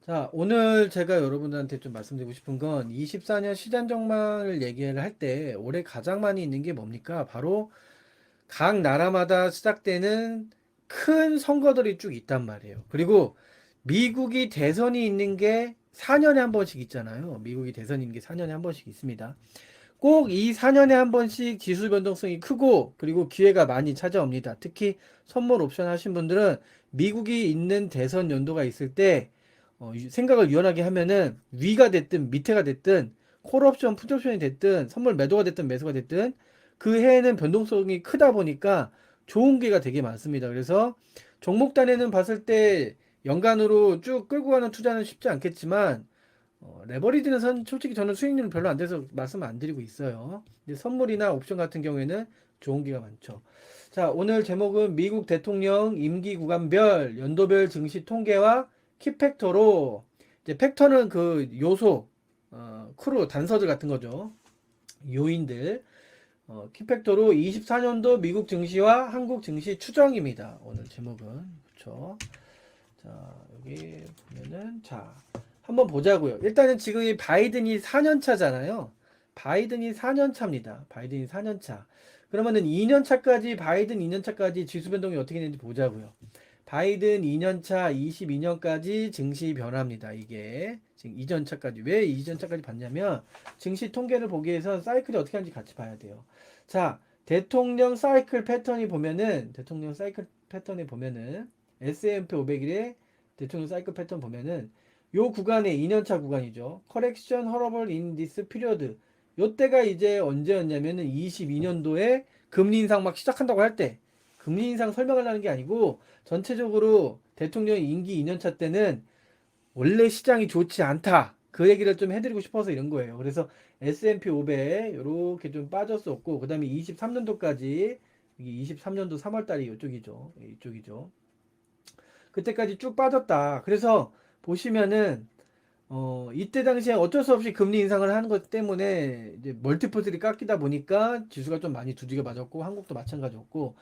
자, 오늘 제가 여러분들한테 좀 말씀드리고 싶은 건 24년 시장 전망을 얘기를 할 때 올해 가장 많이 있는 게 뭡니까? 바로 각 나라마다 시작되는 큰 선거들이 쭉 있단 말이에요. 그리고 미국이 대선이 있는 게 4년에 한 번씩 있잖아요. 미국이 대선이 있는 게 4년에 한 번씩 있습니다. 꼭 이 4년에 한 번씩 기술 변동성이 크고 그리고 기회가 많이 찾아옵니다. 특히 선물 옵션 하신 분들은 미국이 있는 대선 연도가 있을 때 생각을 유연하게 하면은 위가 됐든 밑에가 됐든 콜옵션, 풋옵션이 됐든 선물 매도가 됐든 매수가 됐든 그 해에는 변동성이 크다 보니까 좋은 기회가 되게 많습니다. 그래서 종목단에는 봤을 때 연간으로 쭉 끌고 가는 투자는 쉽지 않겠지만 레버리지는 솔직히 저는 수익률은 별로 안 돼서 말씀을 안 드리고 있어요. 근데 선물이나 옵션 같은 경우에는 좋은 기가 많죠. 자, 오늘 제목은 미국 대통령 임기 구간별 연도별 증시 통계와 키팩터로 이제 팩터는 그 요소, 크루, 단서들 같은 거죠. 요인들. 키팩터로 24년도 미국 증시와 한국 증시 추정입니다. 오늘 제목은. 그렇죠. 자, 여기 보면은 자, 한번 보자고요. 일단은 지금 이 바이든이 4년 차잖아요. 바이든이 4년 차입니다. 바이든이 4년 차. 그러면은 2년 차까지 바이든 2년 차까지 지수 변동이 어떻게 되는지 보자고요. 바이든 2년 차, 22년까지 증시 변화입니다. 이게 지금 2년 차까지 왜 2년 차까지 봤냐면 증시 통계를 보기 위해서 사이클이 어떻게 하는지 같이 봐야 돼요. 자, 대통령 사이클 패턴에 보면은 S&P 500일의 대통령 사이클 패턴 보면은 요 구간에 2년차 구간이죠. 커렉션 허러블 인 디스 피리어드. 요때가 이제 언제였냐면은 22년도에 금리 인상 막 시작한다고 할 때 금리 인상 설명하려는 게 아니고 전체적으로 대통령 임기 2년차 때는 원래 시장이 좋지 않다. 그 얘기를 좀 해드리고 싶어서 이런 거예요. 그래서 S&P 500 이렇게 좀 빠졌었고 그 다음에 23년도까지 이게 23년도 3월달이 이쪽이죠. 이쪽이죠. 그때까지 쭉 빠졌다. 그래서 보시면은 이때 당시에 어쩔 수 없이 금리 인상을 하는 것 때문에 이제 멀티플들이 깎이다 보니까 지수가 좀 많이 두들겨 맞았고 한국도 마찬가지였고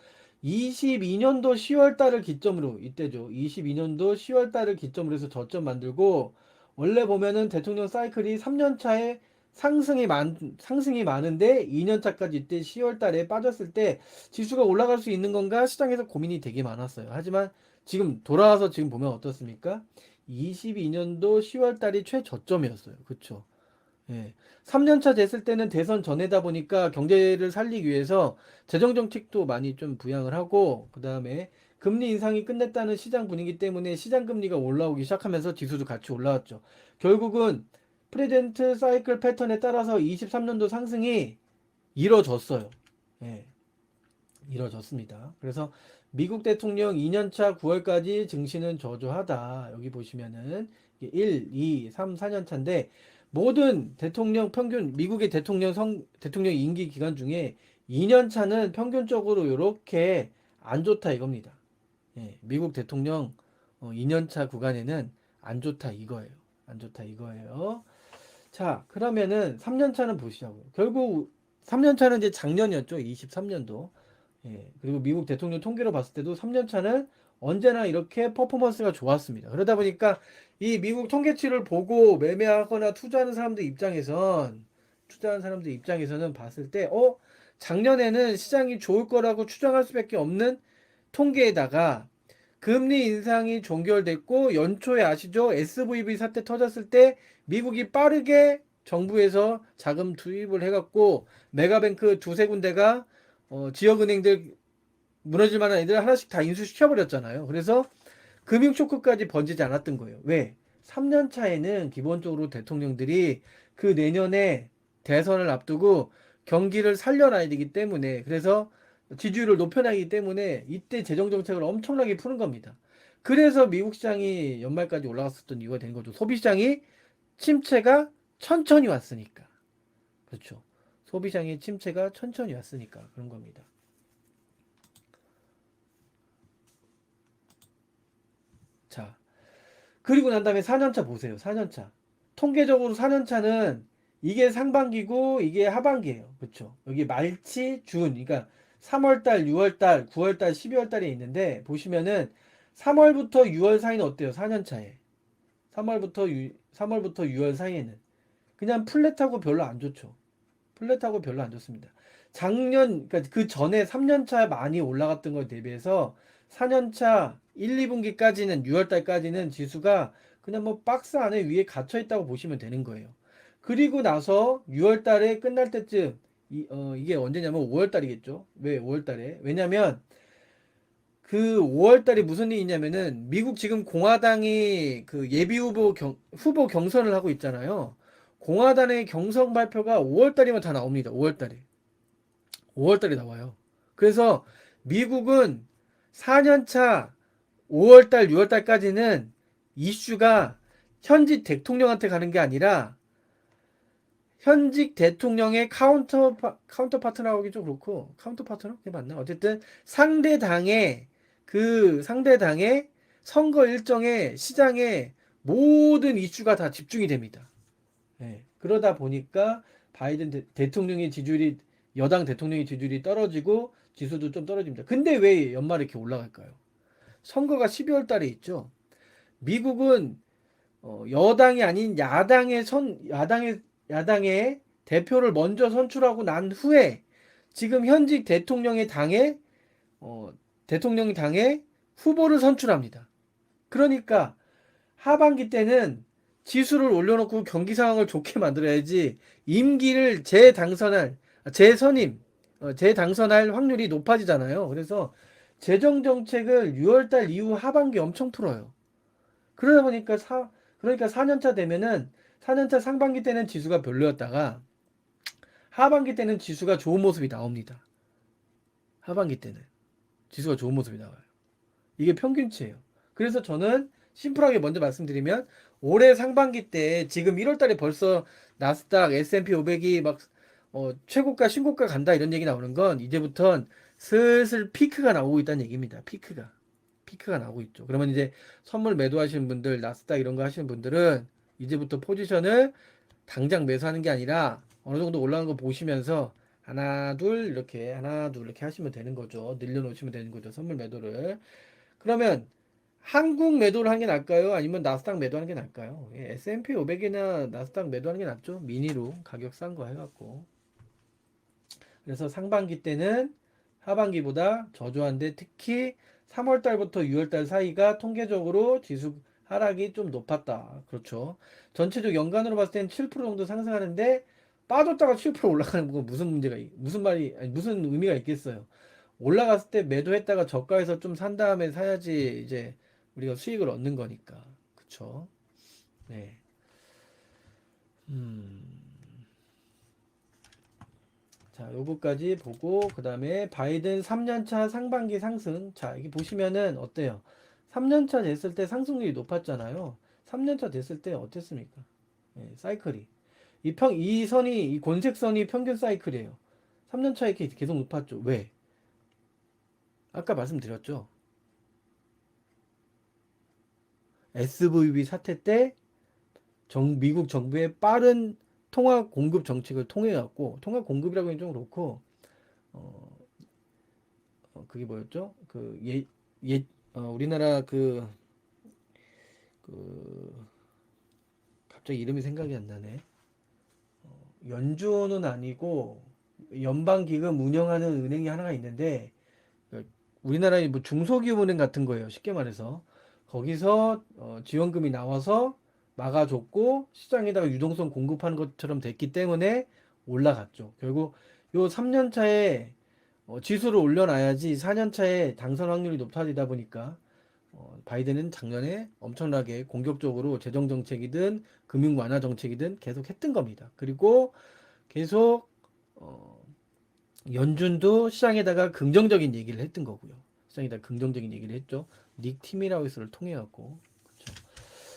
22년도 10월 달을 기점으로 이때죠. 22년도 10월 달을 기점으로 해서 저점 만들고 원래 보면은 대통령 사이클이 3년 차에 상승이 많은데 2년 차까지 이때 10월 달에 빠졌을 때 지수가 올라갈 수 있는 건가 시장에서 고민이 되게 많았어요. 하지만 지금 돌아와서 지금 보면 어떻습니까? 22년도 10월 달이 최저점이었어요. 그쵸? 예. 3년차 됐을 때는 대선 전에다 보니까 경제를 살리기 위해서 재정정책도 많이 좀 부양을 하고, 그 다음에 금리 인상이 끝냈다는 시장 분위기 때문에 시장 금리가 올라오기 시작하면서 지수도 같이 올라왔죠. 결국은 프레젠트 사이클 패턴에 따라서 23년도 상승이 이뤄졌어요. 예. 이뤄졌습니다. 그래서 미국 대통령 2년차 9월까지 증시는 저조하다. 여기 보시면은 1, 2, 3, 4년 차인데 모든 대통령 평균 미국의 대통령 임기 기간 중에 2년 차는 평균적으로 이렇게 안 좋다 이겁니다. 예, 미국 대통령 2년 차 구간에는 안 좋다 이거예요. 안 좋다 이거예요. 자, 그러면은 3년 차는 보시자고요. 결국 3년 차는 이제 작년이었죠. 23년도. 예, 그리고 미국 대통령 통계로 봤을 때도 3년 차는 언제나 이렇게 퍼포먼스가 좋았습니다. 그러다 보니까 이 미국 통계치를 보고 매매하거나 투자하는 사람들 입장에서는 봤을 때, 작년에는 시장이 좋을 거라고 추정할 수밖에 없는 통계에다가 금리 인상이 종결됐고 연초에 아시죠? SVB 사태 터졌을 때 미국이 빠르게 정부에서 자금 투입을 해갖고 메가뱅크 두세 군데가 지역은행들 무너질 만한 애들 하나씩 다 인수시켜버렸잖아요. 그래서 금융 쇼크까지 번지지 않았던 거예요. 왜? 3년 차에는 기본적으로 대통령들이 그 내년에 대선을 앞두고 경기를 살려놔야 되기 때문에 그래서 지지율을 높여나기 때문에 이때 재정 정책을 엄청나게 푸는 겁니다. 그래서 미국 시장이 연말까지 올라갔었던 이유가 된 거죠. 소비 시장이 침체가 천천히 왔으니까. 그렇죠. 소비 시장의 침체가 천천히 왔으니까 그런 겁니다. 자, 그리고 난 다음에 4년차 보세요. 4년차. 통계적으로 4년차는 이게 상반기고 이게 하반기예요. 그렇죠? 여기 말치, 준. 그러니까 3월달, 6월달, 9월달, 12월달에 있는데 보시면은 3월부터 6월 사이는 어때요? 4년차에. 3월부터 6월 사이에는 그냥 플랫하고 별로 안 좋죠. 플랫하고 별로 안 좋습니다. 그러니까 그 전에 3년차 많이 올라갔던 거에 대비해서 4년차 1, 2분기까지는 6월 달까지는 지수가 그냥 뭐 박스 안에 위에 갇혀 있다고 보시면 되는 거예요. 그리고 나서 6월 달에 끝날 때쯤 이게 언제냐면 5월 달이겠죠. 왜 5월 달에? 왜냐면 그 5월 달에 무슨 일이 있냐면은 미국 지금 공화당이 그 예비 후보 경선을 하고 있잖아요. 공화당의 경선 발표가 5월 달이면 다 나옵니다. 5월 달에. 5월 달에 나와요. 그래서 미국은 4년차 5월 달, 6월 달까지는 이슈가 현직 대통령한테 가는 게 아니라 현직 대통령의 카운터 파트너라고 하기 좀 그렇고 카운터 파트너? 그게 맞나? 어쨌든 상대 당의 선거 일정에 시장에 모든 이슈가 다 집중이 됩니다. 예. 그러다 보니까 바이든 대통령의 지지율이 여당 대통령의 지지율이 떨어지고 지수도 좀 떨어집니다. 근데 왜 연말에 이렇게 올라갈까요? 선거가 12월 달에 있죠. 미국은 여당이 아닌 야당의 대표를 먼저 선출하고 난 후에 지금 현직 어, 대통령의 당의 후보를 선출합니다. 그러니까 하반기 때는 지수를 올려놓고 경기 상황을 좋게 만들어야지 임기를 재당선할 확률이 높아지잖아요. 그래서 재정 정책을 6월달 이후 하반기 엄청 풀어요. 그러다 보니까 그러니까 4년차 되면은 4년차 상반기 때는 지수가 별로였다가 하반기 때는 지수가 좋은 모습이 나옵니다. 하반기 때는 지수가 좋은 모습이 나와요. 이게 평균치예요. 그래서 저는 심플하게 먼저 말씀드리면 올해 상반기 때 지금 1월 달에 벌써 나스닥, S&P 500이 막 최고가, 신고가 간다 이런 얘기 나오는 건 이제부턴 슬슬 피크가 나오고 있다는 얘기입니다. 피크가 나오고 있죠. 그러면 이제 선물 매도하시는 분들, 나스닥 이런 거 하시는 분들은 이제부터 포지션을 당장 매수하는 게 아니라 어느 정도 올라간 거 보시면서 하나, 둘 이렇게 하시면 되는 거죠. 늘려놓으시면 되는 거죠. 선물 매도를. 그러면 한국 매도를 하는 게 나을까요? 아니면 나스닥 매도하는 게 나을까요? S&P 500이나 나스닥 매도하는 게 낫죠. 미니로 가격 싼 거 해갖고. 그래서 상반기 때는 하반기보다 저조한데 특히 3월 달부터 6월 달 사이가 통계적으로 지수 하락이 좀 높았다. 그렇죠. 전체적 연간으로 봤을 땐 7% 정도 상승하는데 빠졌다가 7% 올라가는 건 무슨 의미가 있겠어요. 올라갔을 때 매도했다가 저가에서 좀 산 다음에 사야지 이제 우리가 수익을 얻는 거니까. 그쵸? 네. 음. 자, 요거까지 보고 그다음에 바이든 3년차 상반기 상승. 자, 이게 보시면은 어때요? 3년차 됐을 때 상승률이 높았잖아요. 3년차 됐을 때 어땠습니까? 사이클이. 이 곤색선이 평균 사이클이에요. 3년차에 이렇게 계속 높았죠. 왜? 아까 말씀드렸죠. SVB 사태 때 미국 정부의 빠른 통화 공급 정책을 통해 갖고 통화 공급이라고 하면 좀 그렇고 어, 그게 뭐였죠? 우리나라 그 갑자기 이름이 생각이 안 나네. 연준은 아니고 연방기금 운영하는 은행이 하나가 있는데 그 우리나라의 뭐 중소기업은행 같은 거예요. 쉽게 말해서 거기서 지원금이 나와서 막아줬고 시장에다가 유동성 공급하는 것처럼 됐기 때문에 올라갔죠. 결국 요 3년 차에 지수를 올려놔야지 4년 차에 당선 확률이 높아지다 보니까 바이든은 작년에 엄청나게 공격적으로 재정 정책이든 금융 완화 정책이든 계속 했던 겁니다. 그리고 계속 어, 연준도 시장에다가 긍정적인 얘기를 했던 거고요. 시장에다가 긍정적인 얘기를 했죠. 닉 티미라우스를 통해 갖고. 그렇죠.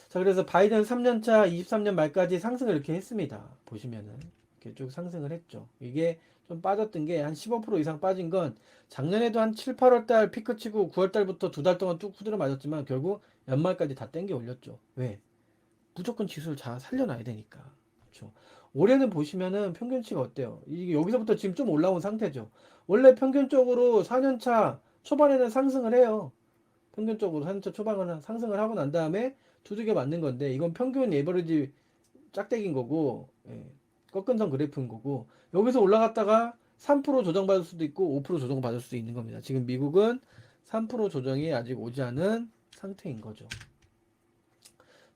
자, 그래서 바이든 3년차 23년 말까지 상승을 이렇게 했습니다. 보시면은 이렇게 쭉 상승을 했죠. 이게 좀 빠졌던 게 한 15% 이상 빠진 건 작년에도 한 7, 8월 달 피크 치고 9월 달부터 두 달 동안 뚝 후드려 맞았지만 결국 연말까지 다 땡겨 올렸죠. 왜? 무조건 지수를 잘 살려놔야 되니까. 그렇죠. 올해는 보시면은 평균치가 어때요? 이게 여기서부터 지금 좀 올라온 상태죠. 원래 평균적으로 4년차 초반에는 상승을 해요. 평균적으로 4년차 초반에는 상승을 하고 난 다음에 두들겨 맞는 건데 이건 평균 에버리지 짝대기인 거고 꺾은선 그래프인 거고 여기서 올라갔다가 3% 조정받을 수도 있고 5% 조정받을 수도 있는 겁니다. 지금 미국은 3% 조정이 아직 오지 않은 상태인 거죠.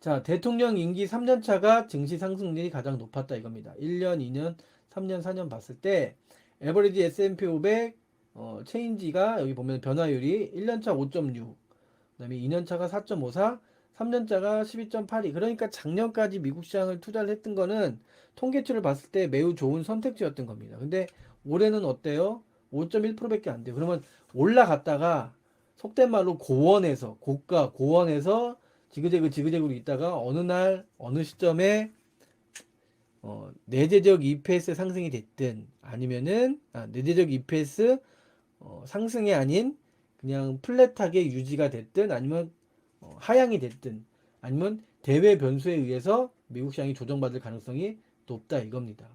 자, 대통령 임기 3년 차가 증시 상승률이 가장 높았다 이겁니다. 1년, 2년, 3년, 4년 봤을 때 에버리지 S&P 500 체인지가 여기 보면 변화율이 1년차 5.6, 그다음에 2년차가 4.54, 3년차가 12.82. 그러니까 작년까지 미국 시장을 투자를 했던 거는 통계치를 봤을 때 매우 좋은 선택지였던 겁니다. 근데 올해는 어때요? 5.1%밖에 안 돼요. 그러면 올라갔다가 속된 말로 고원에서 고가 고원에서 지그재그로 있다가 어느 날 어느 시점에 내재적 EPS 상승이 됐든 아니면은 내재적 EPS 상승이 아닌 그냥 플랫하게 유지가 됐든 아니면 하향이 됐든 아니면 대외 변수에 의해서 미국 시장이 조정받을 가능성이 높다 이겁니다.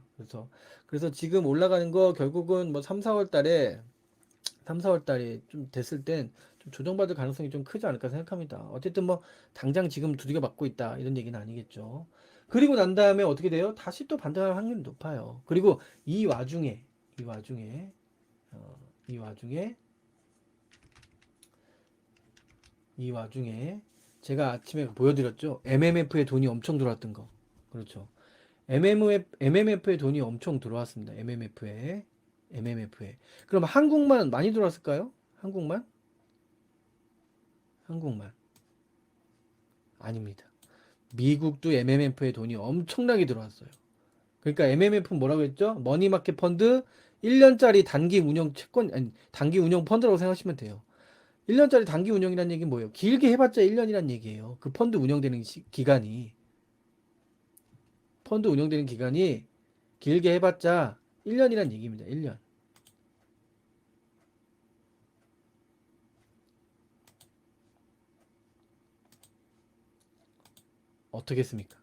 그래서 지금 올라가는 거 결국은 뭐 3, 4월 달에 좀 됐을 땐 좀 조정받을 가능성이 좀 크지 않을까 생각합니다. 어쨌든 뭐 당장 지금 두들겨 맞고 있다 이런 얘기는 아니겠죠. 그리고 난 다음에 어떻게 돼요? 다시 또 반등할 확률이 높아요. 그리고 이 와중에 어, 이 와중에 이 와중에 제가 아침에 보여드렸죠. MMF에 돈이 엄청 들어왔던 거. 그렇죠. MMF에 돈이 엄청 들어왔습니다. MMF에. 그럼 한국만 많이 들어왔을까요? 한국만? 한국만. 아닙니다. 미국도 MMF에 돈이 엄청나게 들어왔어요. 그러니까 MMF는 뭐라고 했죠? 머니마켓 펀드 1년짜리 단기 운영 채권, 아니, 단기 운영 펀드라고 생각하시면 돼요. 1년짜리 단기 운영이라는 얘기는 뭐예요? 길게 해봤자 1년이란 얘기예요. 그 펀드 운영되는 기간이 길게 해봤자 1년이란 얘기입니다. 1년. 어떻겠습니까?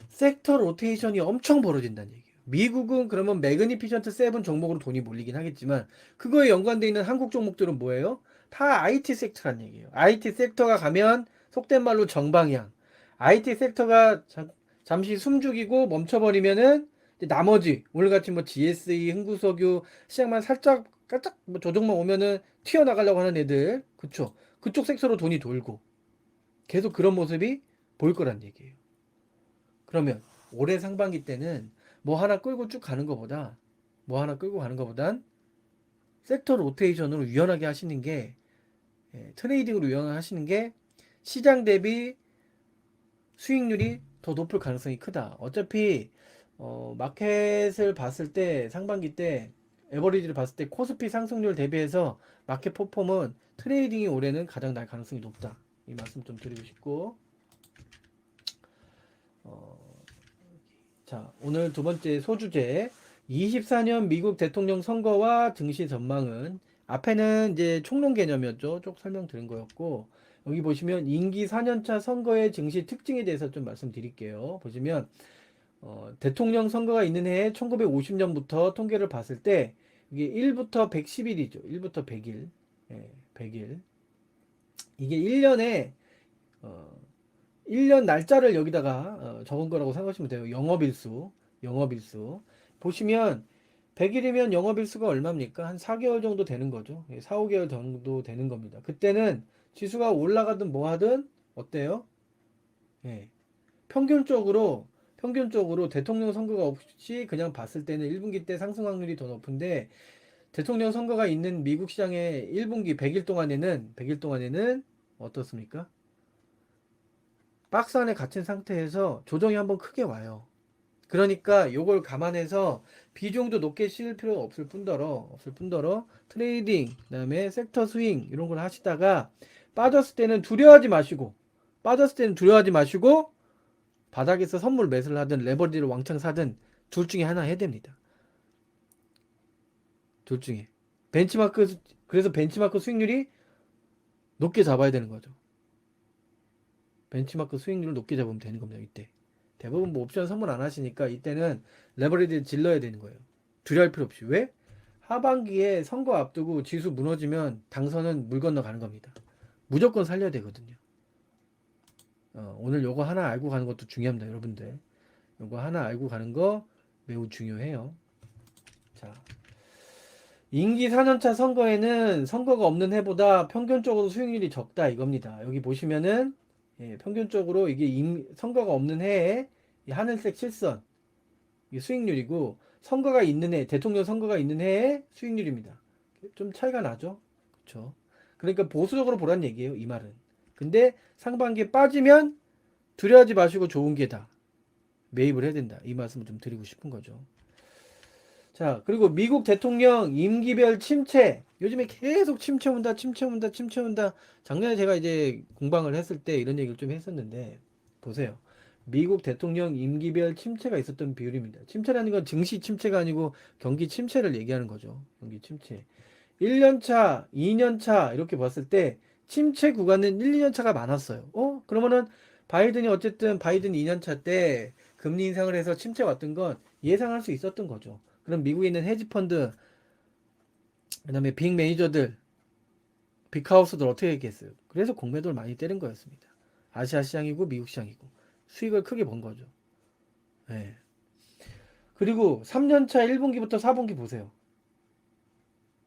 섹터 로테이션이 엄청 벌어진다는 얘기예요. 미국은 그러면 매그니피션트 7 종목으로 돈이 몰리긴 하겠지만 그거에 연관되어 있는 한국 종목들은 뭐예요? 다 IT 섹터란 얘기예요. IT 섹터가 가면 속된 말로 정방향. IT 섹터가 잠시 숨죽이고 멈춰버리면은 나머지 오늘같이 뭐 GSE, 흥구석유 시장만 살짝 깔짝 뭐 조정만 오면은 튀어나가려고 하는 애들, 그쵸? 그쪽 섹터로 돈이 돌고 계속 그런 모습이 보일 거란 얘기예요. 그러면 올해 상반기 때는 뭐 하나 끌고 쭉 가는 것보다 섹터 로테이션으로 유연하게 하시는 게 트레이딩으로 유연하게 하시는 게 시장 대비 수익률이 더 높을 가능성이 크다. 어차피 마켓을 봤을 때 상반기 때 에버리지를 봤을 때 코스피 상승률 대비해서 마켓 퍼폼은 트레이딩이 올해는 가장 날 가능성이 높다. 이 말씀 좀 드리고 싶고 어, 자, 오늘 두 번째 소주제 24년 미국 대통령 선거와 증시 전망은 앞에는 이제 총론 개념이었죠. 쭉 설명드린 거였고 여기 보시면 임기 4년차 선거의 증시 특징에 대해서 좀 말씀드릴게요. 보시면 대통령 선거가 있는 해 1950년부터 통계를 봤을 때 이게 1부터 110일이죠. 1부터 100일. 예, 100일. 이게 1년에 1년 날짜를 여기다가 적은 거라고 생각하시면 돼요. 영업일수. 보시면 100일이면 영업일수가 얼마입니까? 한 4개월 정도 되는 거죠. 4, 5개월 정도 되는 겁니다. 그때는 지수가 올라가든 뭐 하든 어때요? 예. 평균적으로 대통령 선거가 없이 그냥 봤을 때는 1분기 때 상승 확률이 더 높은데 대통령 선거가 있는 미국 시장의 1분기 100일 동안에는 어떻습니까? 박스 안에 갇힌 상태에서 조정이 한번 크게 와요. 그러니까 요걸 감안해서 비중도 높게 실 필요가 없을 뿐더러 트레이딩, 그다음에 섹터 스윙 이런 걸 하시다가 빠졌을 때는 두려워하지 마시고 바닥에서 선물 매수를 하든 레버리지를 왕창 사든 둘 중에 하나 해야 됩니다. 둘 중에. 그래서 벤치마크 수익률이 높게 잡아야 되는 거죠. 벤치마크 수익률을 높게 잡으면 되는 겁니다. 이때. 대부분 뭐 옵션 선물 안 하시니까 이때는 레버리지를 질러야 되는 거예요. 두려울 필요 없이. 왜? 하반기에 선거 앞두고 지수 무너지면 당선은 물 건너 가는 겁니다. 무조건 살려야 되거든요. 오늘 요거 하나 알고 가는 것도 중요합니다, 여러분들. 요거 하나 알고 가는 거 매우 중요해요. 자, 임기 4년차 선거에는 선거가 없는 해보다 평균적으로 수익률이 적다 이겁니다. 여기 보시면은 평균적으로 이게 선거가 없는 해에 이 하늘색 실선 이게 수익률이고 선거가 있는 해 대통령 선거가 있는 해의 수익률입니다. 좀 차이가 나죠? 그렇죠? 그러니까 보수적으로 보란 얘기예요, 이 말은. 근데 상반기에 빠지면 두려워하지 마시고 좋은 게다. 매입을 해야 된다. 이 말씀을 좀 드리고 싶은 거죠. 자, 그리고 미국 대통령 임기별 침체. 요즘에 계속 침체 온다, 침체 온다, 침체 온다. 작년에 제가 이제 공방을 했을 때 이런 얘기를 좀 했었는데, 보세요. 미국 대통령 임기별 침체가 있었던 비율입니다. 침체라는 건 증시 침체가 아니고 경기 침체를 얘기하는 거죠. 경기 침체. 1년차, 2년차 이렇게 봤을 때 침체 구간은 1, 2년차가 많았어요. 그러면은 바이든이 어쨌든 바이든 2년차 때 금리 인상을 해서 침체 왔던 건 예상할 수 있었던 거죠. 그럼 미국에 있는 헤지펀드, 그다음에 빅 매니저들, 빅하우스들 어떻게 했겠어요? 그래서 공매도를 많이 때린 거였습니다. 아시아 시장이고 미국 시장이고 수익을 크게 본 거죠. 네. 그리고 3년차 1분기부터 4분기 보세요.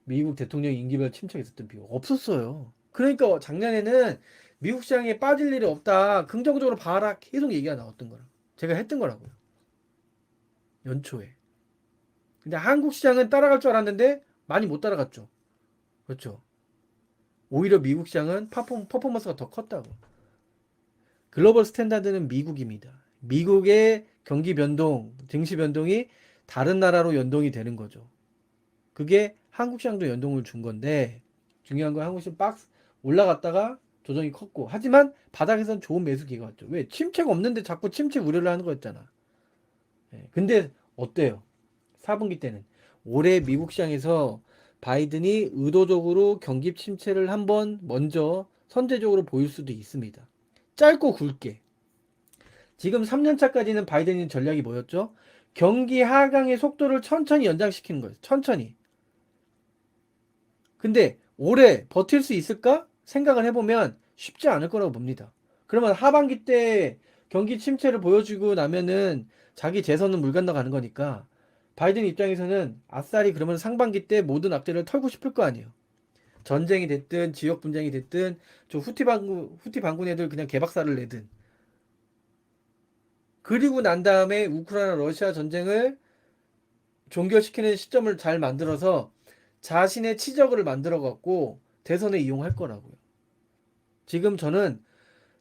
미국 대통령 임기별 침체가 있었던 비율 없었어요. 그러니까 작년에는 미국 시장에 빠질 일이 없다. 긍정적으로 봐라. 계속 얘기가 나왔던 거라. 제가 했던 거라고요. 연초에. 근데 한국 시장은 따라갈 줄 알았는데 많이 못 따라갔죠. 그렇죠. 오히려 미국 시장은 퍼포먼스가 더 컸다고. 글로벌 스탠다드는 미국입니다. 미국의 경기 변동, 증시 변동이 다른 나라로 연동이 되는 거죠. 그게 한국 시장도 연동을 준 건데 중요한 건 한국 시장 박스 올라갔다가 조정이 컸고 하지만 바닥에선 좋은 매수 기회가 왔죠. 왜? 침체가 없는데 자꾸 침체 우려를 하는 거였잖아. 근데 어때요? 4분기 때는 올해 미국 시장에서 바이든이 의도적으로 경기 침체를 한번 먼저 선제적으로 보일 수도 있습니다. 짧고 굵게. 지금 3년차까지는 바이든의 전략이 뭐였죠? 경기 하강의 속도를 천천히 연장시키는 거예요. 천천히. 근데 올해 버틸 수 있을까? 생각을 해보면 쉽지 않을 거라고 봅니다. 그러면 하반기 때 경기 침체를 보여주고 나면은 자기 재선은 물 건너가는 거니까 바이든 입장에서는 아싸리 그러면 상반기 때 모든 악재를 털고 싶을 거 아니에요. 전쟁이 됐든 지역 분쟁이 됐든 저 후티 반군 애들 그냥 개박살을 내든 그리고 난 다음에 우크라이나 러시아 전쟁을 종결시키는 시점을 잘 만들어서 자신의 치적을 만들어 갖고 대선에 이용할 거라고요. 지금 저는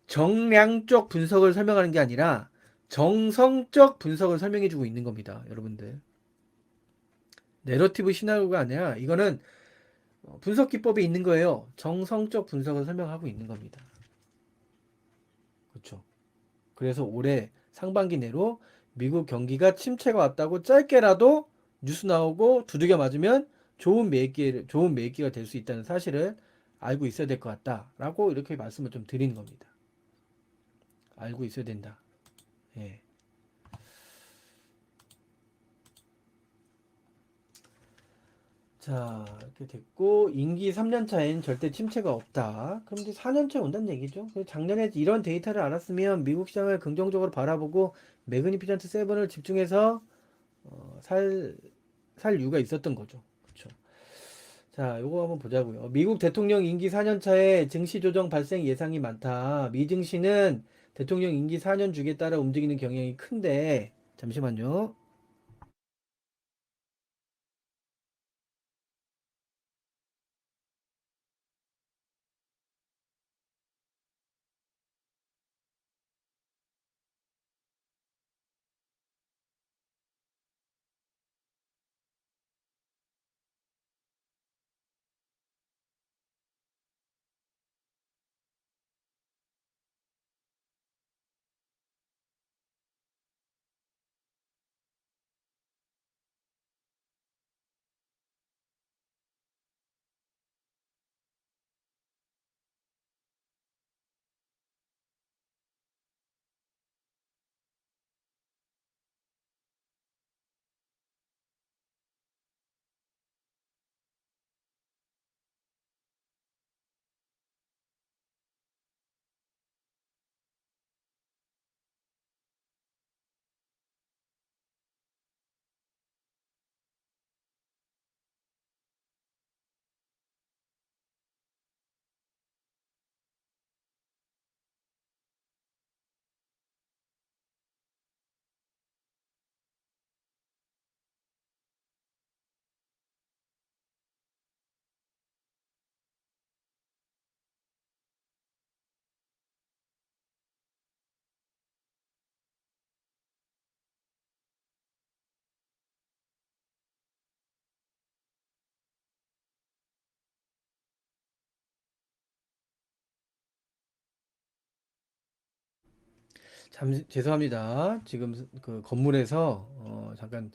정량적 분석을 설명하는 게 아니라 정성적 분석을 설명해 주고 있는 겁니다. 여러분들. 내러티브 시나리오가 아니라 이거는 분석 기법이 있는 거예요. 정성적 분석을 설명하고 있는 겁니다. 그렇죠. 그래서 올해 상반기 내로 미국 경기가 침체가 왔다고 짧게라도 뉴스 나오고 두들겨 맞으면 좋은 매기가 될 수 있다는 사실을 알고 있어야 될 것 같다라고 이렇게 말씀을 좀 드리는 겁니다. 알고 있어야 된다. 예. 자, 이렇게 됐고 임기 3년차엔 절대 침체가 없다. 그럼 이제 4년차에 온다는 얘기죠. 그래서 작년에 이런 데이터를 알았으면 미국 시장을 긍정적으로 바라보고 매그니피전트 세븐을 집중해서 살 이유가 있었던 거죠. 그렇죠. 자, 요거 한번 보자고요. 미국 대통령 임기 4년 차에 증시 조정 발생 예상이 많다. 미 증시는 대통령 임기 4년 주기에 따라 움직이는 경향이 큰데 잠시만요. 죄송합니다. 지금 그 건물에서 잠깐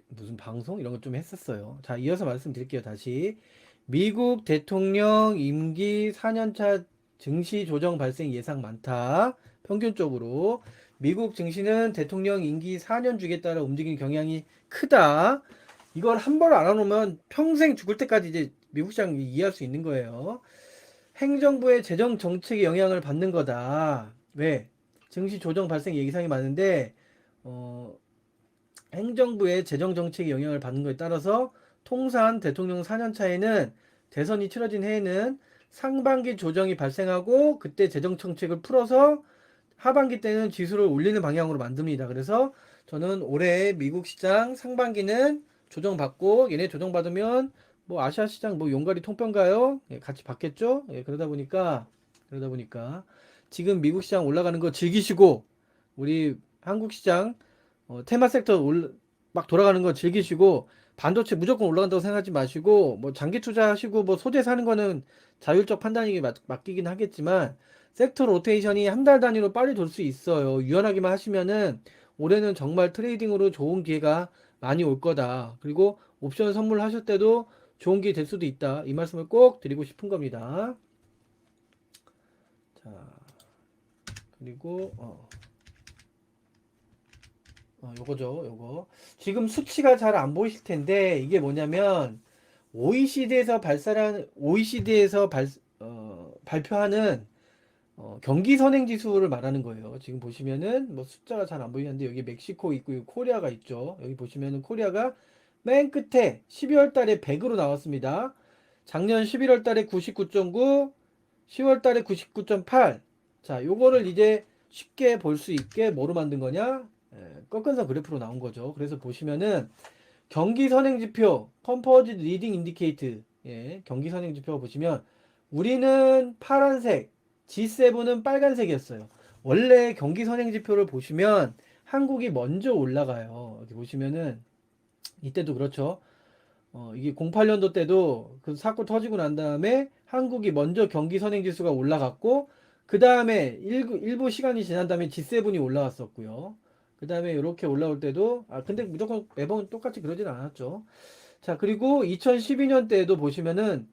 무슨 방송 이런 거 좀 했었어요. 자, 이어서 말씀드릴게요. 다시. 미국 대통령 임기 4년차 증시 조정 발생 예상 많다. 평균적으로. 미국 증시는 대통령 임기 4년 주기에 따라 움직이는 경향이 크다. 이걸 한 번 알아놓으면 평생 죽을 때까지 이제 미국 시장 이해할 수 있는 거예요. 행정부의 재정 정책에 영향을 받는 거다. 왜? 증시 조정 발생 예상이 많은데, 어, 행정부의 재정 정책에 영향을 받는 것에 따라서 통산 대통령 4년 차에는 대선이 치러진 해에는 상반기 조정이 발생하고 그때 재정 정책을 풀어서 하반기 때는 지수를 올리는 방향으로 만듭니다. 그래서 저는 올해 미국 시장 상반기는 조정받고 얘네 조정받으면 뭐 아시아 시장 뭐 용가리 통평가요? 예, 같이 받겠죠? 예, 그러다 보니까 지금 미국 시장 올라가는 거 즐기시고 우리 한국 시장 테마 섹터 막 돌아가는 거 즐기시고 반도체 무조건 올라간다고 생각하지 마시고 뭐 장기 투자하시고 뭐 소재 사는 거는 자율적 판단이 맡기긴 하겠지만 섹터 로테이션이 한 달 단위로 빨리 돌 수 있어요. 유연하게만 하시면은 올해는 정말 트레이딩으로 좋은 기회가 많이 올 거다. 그리고 옵션 선물하실 때도 좋은 기회 될 수도 있다. 이 말씀을 꼭 드리고 싶은 겁니다. 자, 그리고 요거죠, 요거. 지금 수치가 잘 안 보이실 텐데, 이게 뭐냐면, OECD에서 발표하는, 경기 선행 지수를 말하는 거예요. 지금 보시면은, 뭐 숫자가 잘 안 보이는데, 여기 멕시코 있고, 여기 코리아가 있죠. 여기 보시면은 코리아가 맨 끝에 12월 달에 100으로 나왔습니다. 작년 11월 달에 99.9, 10월 달에 99.8. 자, 요거를 이제 쉽게 볼 수 있게 뭐로 만든 거냐? 꺾은선 그래프로 나온 거죠. 그래서 보시면은 경기 선행 지표, 컴포지트 리딩 인디케이트, 경기 선행 지표 보시면 우리는 파란색, G7은 빨간색이었어요. 원래 경기 선행 지표를 보시면 한국이 먼저 올라가요. 여기 보시면은 이때도 그렇죠. 이게 08년도 때도 그 사건 터지고 난 다음에 한국이 먼저 경기 선행 지수가 올라갔고 그 다음에 일부 시간이 지난 다음에 G7이 올라왔었고요. 그 다음에 이렇게 올라올 때도 근데 무조건 매번 똑같이 그러진 않았죠. 자, 그리고 2012년 때도 보시면은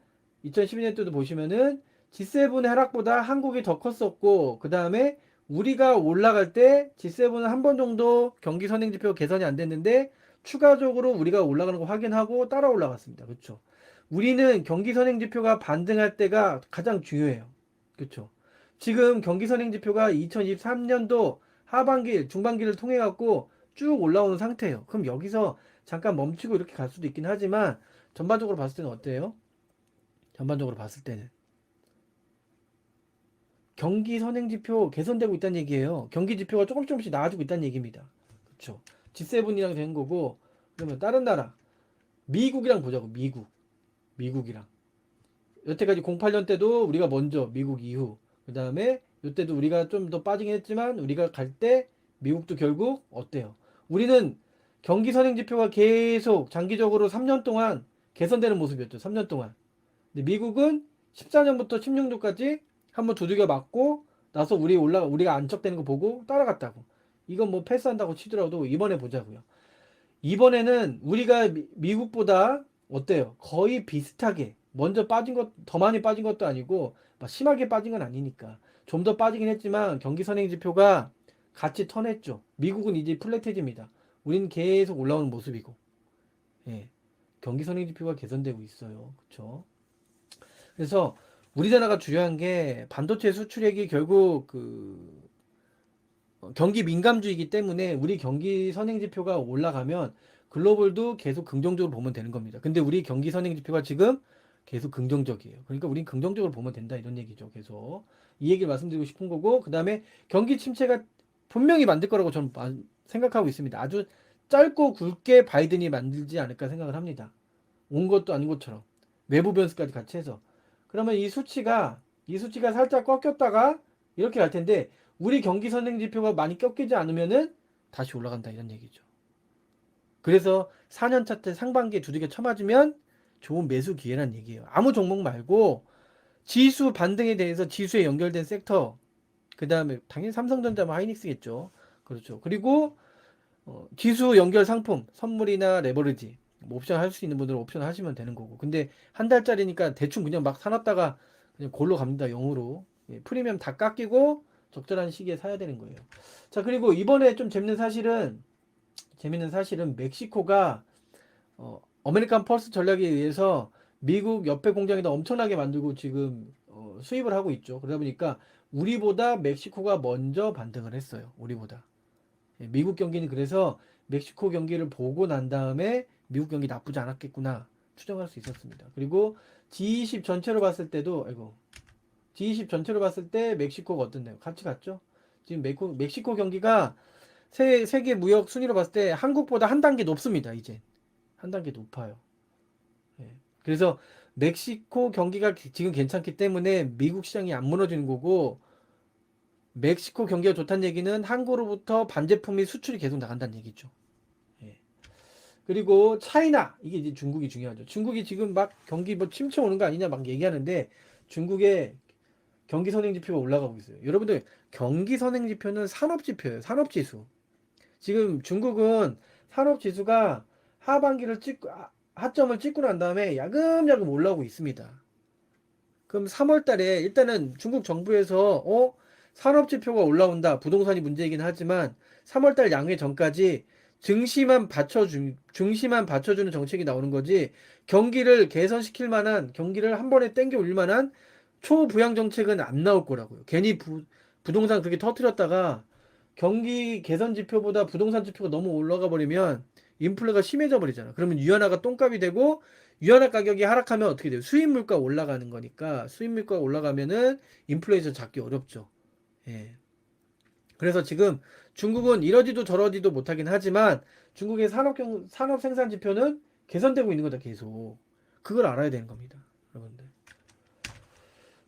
2012년 때도 보시면은 G7의 하락보다 한국이 더 컸었고 그 다음에 우리가 올라갈 때 G7은 한 번 정도 경기 선행 지표 개선이 안 됐는데 추가적으로 우리가 올라가는 거 확인하고 따라 올라갔습니다. 그렇죠? 우리는 경기 선행 지표가 반등할 때가 가장 중요해요. 그렇죠? 지금 경기 선행 지표가 2023년도 하반기, 중반기를 통해 갖고 쭉 올라오는 상태예요. 그럼 여기서 잠깐 멈추고 이렇게 갈 수도 있긴 하지만 전반적으로 봤을 때는 어때요? 전반적으로 봤을 때는 경기 선행 지표 개선되고 있다는 얘기예요. 경기 지표가 조금씩 나아지고 있다는 얘기입니다. 그렇죠? G7이랑 된 거고 그러면 다른 나라 미국이랑 보자고. 미국이랑 여태까지 08년 때도 우리가 먼저 미국 이후 그 다음에 이때도 우리가 좀 더 빠지긴 했지만 우리가 갈 때 미국도 결국 어때요? 우리는 경기 선행 지표가 계속 장기적으로 3년 동안 개선되는 모습이었죠. 3년 동안. 근데 미국은 14년부터 16년까지 한번 두들겨 맞고 나서 우리가 안착되는 거 보고 따라갔다고. 이건 뭐 패스한다고 치더라도 이번에 보자고요. 이번에는 우리가 미국보다 어때요? 거의 비슷하게 먼저 빠진 것 더 많이 빠진 것도 아니고 막 심하게 빠진 건 아니니까 좀 더 빠지긴 했지만 경기 선행 지표가 같이 턴했죠. 미국은 이제 플랫해집니다. 우리는 계속 올라오는 모습이고, 예, 경기 선행 지표가 개선되고 있어요. 그렇죠? 그래서 우리나라가 중요한 게 반도체 수출액이 결국 경기 민감주이기 때문에 우리 경기 선행 지표가 올라가면 글로벌도 계속 긍정적으로 보면 되는 겁니다. 근데 우리 경기 선행 지표가 지금 계속 긍정적이에요. 그러니까 우린 긍정적으로 보면 된다 이런 얘기죠. 계속 이 얘기를 말씀드리고 싶은 거고 그 다음에 경기 침체가 분명히 만들 거라고 저는 생각하고 있습니다. 아주 짧고 굵게 바이든이 만들지 않을까 생각을 합니다. 온 것도 아닌 것처럼 외부 변수까지 같이 해서 그러면 이 수치가 살짝 꺾였다가 이렇게 갈 텐데 우리 경기 선행 지표가 많이 꺾이지 않으면은 다시 올라간다 이런 얘기죠. 그래서 4년차 때 상반기에 두들겨 쳐맞으면 좋은 매수 기회란 얘기예요. 아무 종목 말고 지수 반등에 대해서 지수에 연결된 섹터 그 다음에 당연히 삼성전자면 하이닉스겠죠. 그렇죠. 그리고 지수 연결 상품, 선물이나 레버리지, 뭐 옵션 할 수 있는 분들은 옵션 하시면 되는 거고. 근데 한 달짜리니까 대충 그냥 막 사놨다가 그냥 골로 갑니다. 0으로. 예, 프리미엄 다 깎이고 적절한 시기에 사야 되는 거예요. 자, 그리고 이번에 좀 재밌는 사실은 멕시코가 아메리칸 펄스 전략에 의해서 미국 옆에 공장에다 엄청나게 만들고 지금 수입을 하고 있죠. 그러다 보니까 우리보다 멕시코가 먼저 반등을 했어요. 우리보다. 예, 미국 경기는 그래서 멕시코 경기를 보고 난 다음에 미국 경기 나쁘지 않았겠구나 추정할 수 있었습니다. 그리고 G20 전체로 봤을 때도 G20 전체로 봤을 때 멕시코가 어떻나요? 같이 갔죠? 지금 멕시코 경기가 세계 무역 순위로 봤을 때 한국보다 한 단계 높습니다. 이제 한 단계 높아요. 예. 그래서 멕시코 경기가 지금 괜찮기 때문에 미국 시장이 안 무너지는 거고, 멕시코 경기가 좋다는 얘기는 한국으로부터 반제품이 수출이 계속 나간다는 얘기죠. 예. 그리고 차이나, 이게 이제 중국이 중요하죠. 중국이 지금 막 경기 뭐 침체 오는 거 아니냐 막 얘기하는데 중국의 경기 선행 지표가 올라가고 있어요. 여러분들, 경기 선행 지표는 산업 지표예요. 산업 지수. 지금 중국은 산업 지수가 하반기를 찍고 하점을 찍고 난 다음에 야금야금 올라오고 있습니다. 그럼 3월 달에 일단은 중국 정부에서 산업 지표가 올라온다. 부동산이 문제이긴 하지만 3월 달 양회 전까지 증시만 받쳐주는 정책이 나오는 거지, 경기를 개선시킬 만한, 경기를 한 번에 땡겨 올릴 만한 초부양 정책은 안 나올 거라고요. 괜히 부동산 그렇게 터트렸다가 경기 개선 지표보다 부동산 지표가 너무 올라가 버리면 인플레가 심해져 버리잖아. 그러면 위안화가 똥값이 되고, 위안화 가격이 하락하면 어떻게 돼요? 수입 물가 올라가는 거니까, 수입 물가 올라가면은 인플레이션 잡기 어렵죠. 예. 그래서 지금 중국은 이러지도 저러지도 못하긴 하지만 중국의 산업 생산 지표는 개선되고 있는 거다, 계속. 그걸 알아야 되는 겁니다, 여러분들.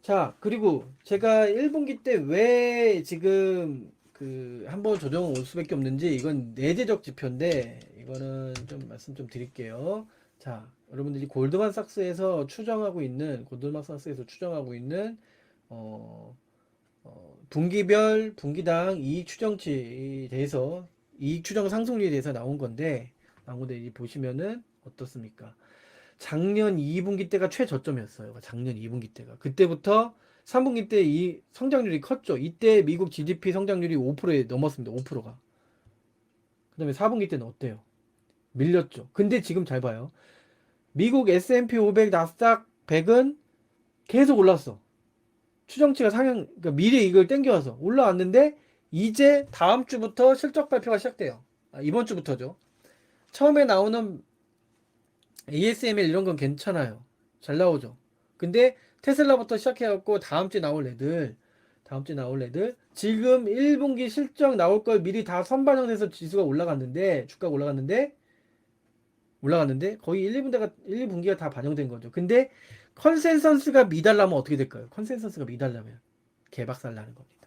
자, 그리고 제가 1분기 때 왜 지금 그 한번 조정 올 수밖에 없는지, 이건 내재적 지표인데 이거는 좀 말씀 좀 드릴게요. 자, 여러분들이 골드만삭스에서 추정하고 있는 어, 분기별 분기당 이익 추정치에 대해서, 이익 추정 상승률에 대해서 나온 건데 이 보시면은 어떻습니까? 작년 2분기 때가 최저점이었어요. 작년 2분기 때가. 그때부터 3분기 때 이 성장률이 컸죠. 이때 미국 GDP 성장률이 5%에 넘었습니다. 5%가. 그 다음에 4분기 때는 어때요? 밀렸죠. 근데 지금 잘 봐요. 미국 S&P 500, 나스닥 100은 계속 올랐어. 추정치가 그러니까 미래 이익을 땡겨와서 올라왔는데, 이제 다음 주부터 실적 발표가 시작돼요. 이번 주부터죠. 처음에 나오는 ASML 이런 건 괜찮아요. 잘 나오죠. 근데 테슬라부터 시작해갖고 다음 주에 나올 애들, 지금 1분기 실적 나올 걸 미리 다 선반영돼서 지수가 주가가 올라갔는데 거의 1분기가 다 반영된 거죠. 근데 컨센서스가 미달라면 어떻게 될까요? 컨센서스가 미달라면 개박살 나는 겁니다.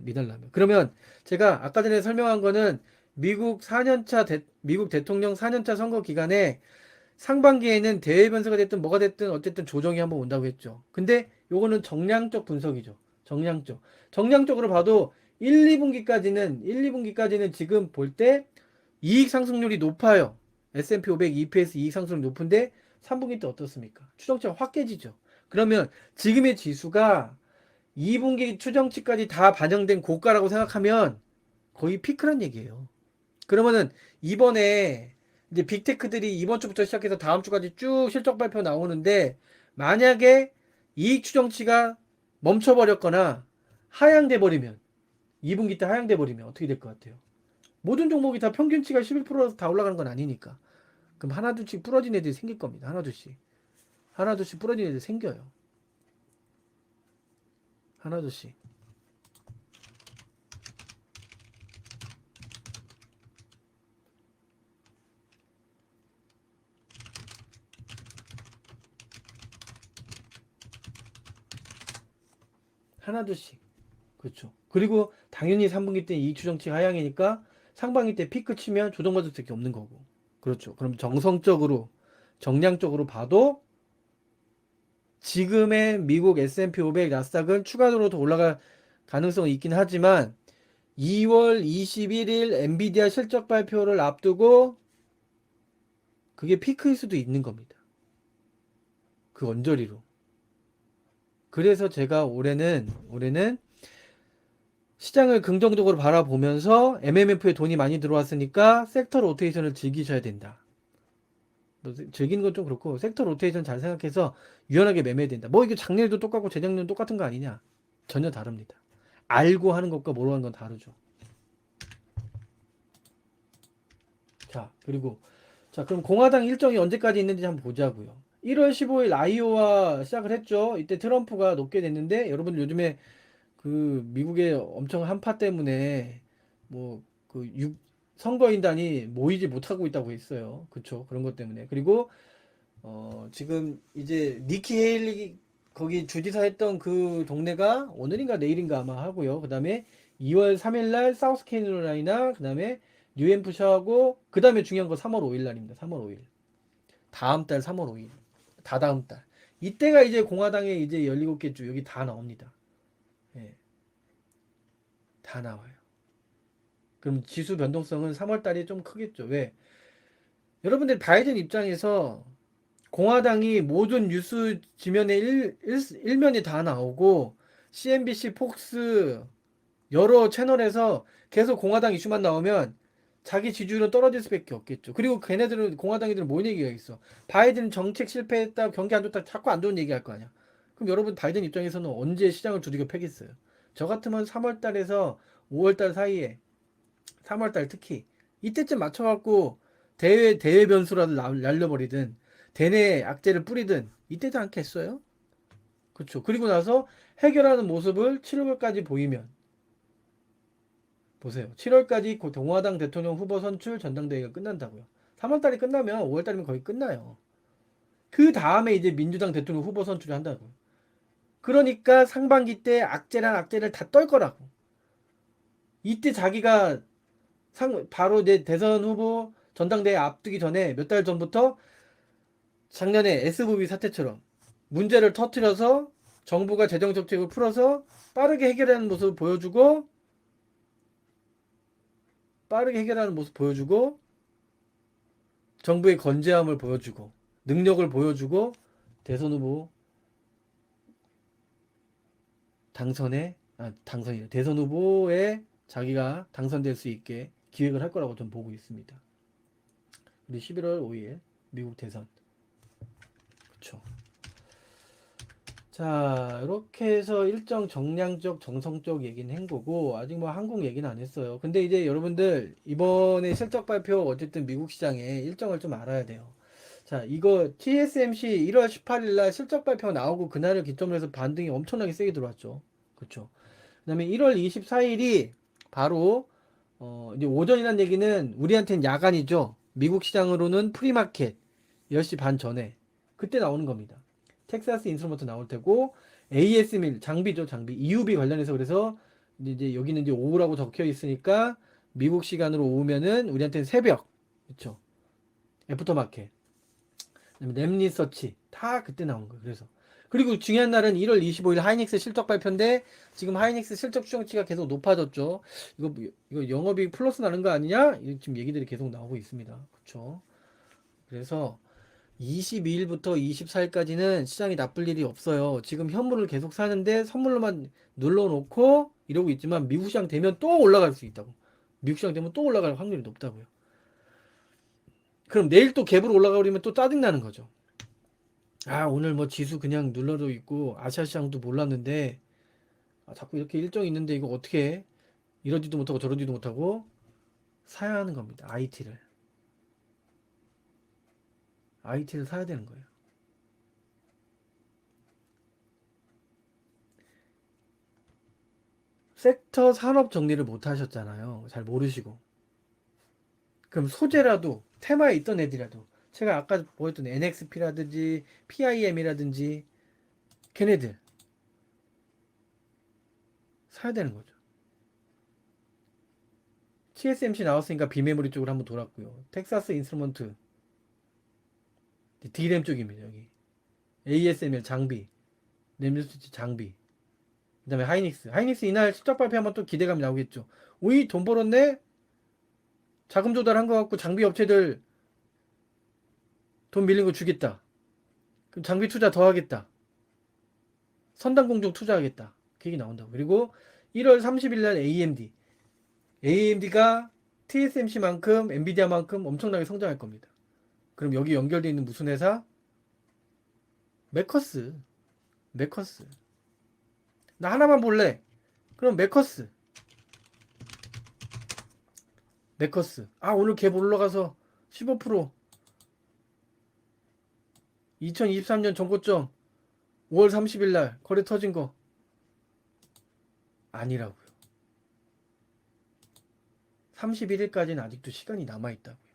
미달라면. 그러면 제가 아까 전에 설명한 거는 미국 대통령 4년차 선거 기간에 상반기에는 대외 변수가 됐든 뭐가 됐든 어쨌든 조정이 한번 온다고 했죠. 근데 요거는 정량적 분석이죠. 정량적으로 봐도 1, 2분기까지는 지금 볼 때 이익 상승률이 높아요. S&P 500 EPS 이익 상승률이 높은데 3분기 때 어떻습니까? 추정치가 확 깨지죠. 그러면 지금의 지수가 2분기 추정치까지 다 반영된 고가라고 생각하면 거의 피크란 얘기예요. 그러면은 이번에 이제 빅테크들이 이번 주부터 시작해서 다음 주까지 쭉 실적 발표 나오는데, 만약에 이익 추정치가 멈춰버렸거나 하향돼 버리면, 2분기 때 하향돼 버리면 어떻게 될 것 같아요? 모든 종목이 다 평균치가 11%라서 다 올라가는 건 아니니까. 그럼 하나둘씩 부러진 애들이 생길 겁니다. 하나둘씩 부러진 애들이 생겨요. 하나둘씩. 하나둘씩. 그렇죠. 그리고 당연히 3분기 때 이익 추정치 하향이니까 상반기 때 피크 치면 조정받을 수밖에 없는 거고. 그렇죠. 그럼 정량적으로 봐도 지금의 미국 S&P 500 나스닥은 추가적으로 더 올라갈 가능성이 있긴 하지만 2월 21일 엔비디아 실적 발표를 앞두고 그게 피크일 수도 있는 겁니다. 그 언저리로. 그래서 제가 올해는 시장을 긍정적으로 바라보면서 MMF에 돈이 많이 들어왔으니까 섹터 로테이션을 즐기셔야 된다. 뭐 즐기는 건 좀 그렇고 섹터 로테이션 잘 생각해서 유연하게 매매해야 된다. 뭐 이게 작년에도 똑같고 재작년에도 똑같은 거 아니냐? 전혀 다릅니다. 알고 하는 것과 모르고 하는 건 다르죠. 자, 그리고 자, 그럼 공화당 일정이 언제까지 있는지 한번 보자고요. 1월 15일 아이오와 시작을 했죠. 이때 트럼프가 높게 됐는데 여러분들 요즘에 그 미국의 엄청 한파 때문에 뭐그 선거인단이 모이지 못하고 있다고 했어요. 그쵸? 그런 것 때문에. 그리고 지금 이제 니키 헤일리 거기 주지사 했던 그 동네가 오늘인가 내일인가 아마 하고요. 그 다음에 2월 3일 날 사우스 캐롤라이나, 그 다음에 뉴햄프셔하고, 그 다음에 중요한 건 3월 5일 날입니다. 3월 5일. 다음 달 3월 5일. 다다음 달. 이때가 이제 공화당의 이제 17개 주 여기 다 나옵니다. 예, 다 나와요. 그럼 지수 변동성은 3월 달이 좀 크겠죠. 왜? 여러분들 바이든 입장에서 공화당이 모든 뉴스 지면에 일면이 다 나오고 CNBC, 폭스 여러 채널에서 계속 공화당 이슈만 나오면 자기 지지율은 떨어질 수밖에 없겠죠. 그리고 걔네들은 공화당이들은 뭔 얘기가 있어? 바이든 정책 실패했다, 경기 안 좋다, 자꾸 안 좋은 얘기 할 거 아니야. 그럼 여러분 바이든 입장에서는 언제 시장을 두들겨 패겠어요? 저 같으면 3월 달에서 5월 달 사이에 3월 달 특히 이때쯤 맞춰갖고 대외 변수라도 날려버리든 대내 악재를 뿌리든 이때도 않겠어요? 그렇죠. 그리고 나서 해결하는 모습을 7월까지 보이면 보세요. 7월까지 공화당 대통령 후보 선출 전당대회가 끝난다고요. 3월 달이 끝나면 5월 달이면 거의 끝나요. 그 다음에 이제 민주당 대통령 후보 선출을 한다고요. 그러니까 상반기 때 악재란 악재를 다 떨 거라고. 이때 자기가 바로 내 대선 후보 전당대회 앞두기 전에 몇 달 전부터 작년에 SVB 사태처럼 문제를 터트려서 정부가 재정 정책을 풀어서 빠르게 해결하는 모습 보여주고 정부의 건재함을 보여주고 능력을 보여주고 대선 후보 당선이 대선 후보에 자기가 당선될 수 있게 기획을 할 거라고 좀 보고 있습니다. 우리 11월 5일 미국 대선. 그쵸. 자, 이렇게 해서 일정 정량적, 정성적 얘기는 한 거고, 아직 뭐 한국 얘기는 안 했어요. 근데 이제 여러분들, 이번에 실적 발표, 어쨌든 미국 시장의 일정을 좀 알아야 돼요. 자, 이거 TSMC 1월 18일 날 실적 발표 나오고 그날을 기점으로 해서 반등이 엄청나게 세게 들어왔죠. 그쵸. 그 다음에 1월 24일이 바로, 이제 오전이란 얘기는 우리한테는 야간이죠. 미국 시장으로는 프리마켓 10시 반 전에. 그때 나오는 겁니다. 텍사스 인스트루먼트 나올 테고 ASML 장비죠, 장비. EUV 관련해서 그래서 이제 여기는 이제 오후라고 적혀 있으니까 미국 시간으로 오면은 우리한테는 새벽. 그렇죠. 애프터마켓. 그다음에 램리서치 다 그때 나온 거예요. 그래서 그리고 중요한 날은 1월 25일 하이닉스 실적 발표인데 지금 하이닉스 실적 추정치가 계속 높아졌죠. 이거 영업이익 플러스 나는 거 아니냐? 지금 얘기들이 계속 나오고 있습니다. 그렇죠. 그래서 22일부터 24일까지는 시장이 나쁠 일이 없어요. 지금 현물을 계속 사는데 선물로만 눌러놓고 이러고 있지만 미국 시장 되면 또 올라갈 수 있다고. 미국 시장 되면 또 올라갈 확률이 높다고요. 그럼 내일 또 갭으로 올라가버리면 또 짜증나는 거죠. 아, 오늘 뭐 지수 그냥 눌러도 있고 아시아 시장도 몰랐는데 자꾸 이렇게 일정이 있는데 이거 어떻게 해? 이러지도 못하고 저러지도 못하고 사야 하는 겁니다. IT를 사야 되는 거예요. 섹터 산업 정리를 못 하셨잖아요. 잘 모르시고. 그럼 소재라도 테마에 있던 애들이라도 제가 아까 보였던 NXP라든지 PIM이라든지 걔네들 사야 되는 거죠. TSMC 나왔으니까 비메모리 쪽으로 한번 돌았고요. 텍사스 인스트루먼트 D램 쪽입니다. 여기 ASML 장비 램스위치 장비. 그 다음에 하이닉스. 하이닉스 이날 실적 발표하면 또 기대감이 나오겠죠. 오이 돈 벌었네? 자금 조달한 거 같고 장비 업체들 돈 밀린 거 주겠다. 그럼 장비 투자 더 하겠다. 선단 공정 투자하겠다. 그 얘기 나온다고. 그리고 1월 30일 날 AMD. AMD가 TSMC만큼 엔비디아만큼 엄청나게 성장할 겁니다. 그럼 여기 연결되어 있는 무슨 회사? 메커스. 메커스. 나 하나만 볼래. 그럼 메커스. 메커스. 아, 오늘 갭 올라가서 15% 2023년 전고점 5월 30일 날 거래 터진 거 아니라고요. 31일까지는 아직도 시간이 남아 있다고요.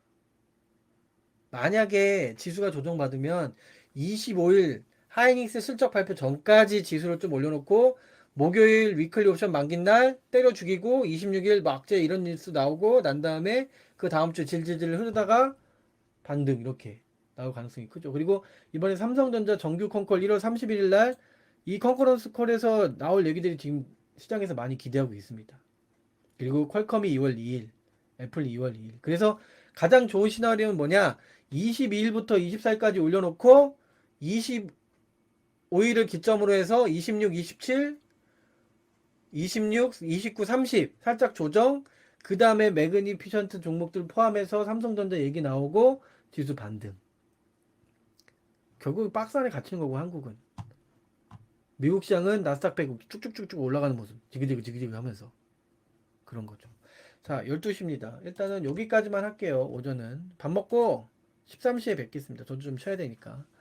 만약에 지수가 조정받으면 25일 하이닉스 실적 발표 전까지 지수를 좀 올려놓고 목요일 위클리 옵션 만긴 날 때려 죽이고 26일 막재 이런 뉴스 나오고 난 다음에 그 다음 주 질질질 흐르다가 반등 이렇게 나올 가능성이 크죠. 그리고 이번에 삼성전자 정규 컨콜 1월 31일 날 이 컨퍼런스 콜에서 나올 얘기들이 지금 시장에서 많이 기대하고 있습니다. 그리고 퀄컴이 2월 2일, 애플이 2월 2일. 그래서 가장 좋은 시나리오는 뭐냐? 22일부터 24일까지 올려놓고 25일을 기점으로 해서 26, 27, 26, 29, 30 살짝 조정. 그 다음에 매그니피션트 종목들 포함해서 삼성전자 얘기 나오고 지수 반등. 결국 박스 안에 갇힌 거고 한국은. 미국 시장은 나스닥 100 쭉쭉쭉쭉 올라가는 모습. 지그지그 하면서. 그런 거죠. 자, 12시입니다. 일단은 여기까지만 할게요. 오전은. 밥 먹고 13시에 뵙겠습니다. 저도 좀 쉬어야 되니까.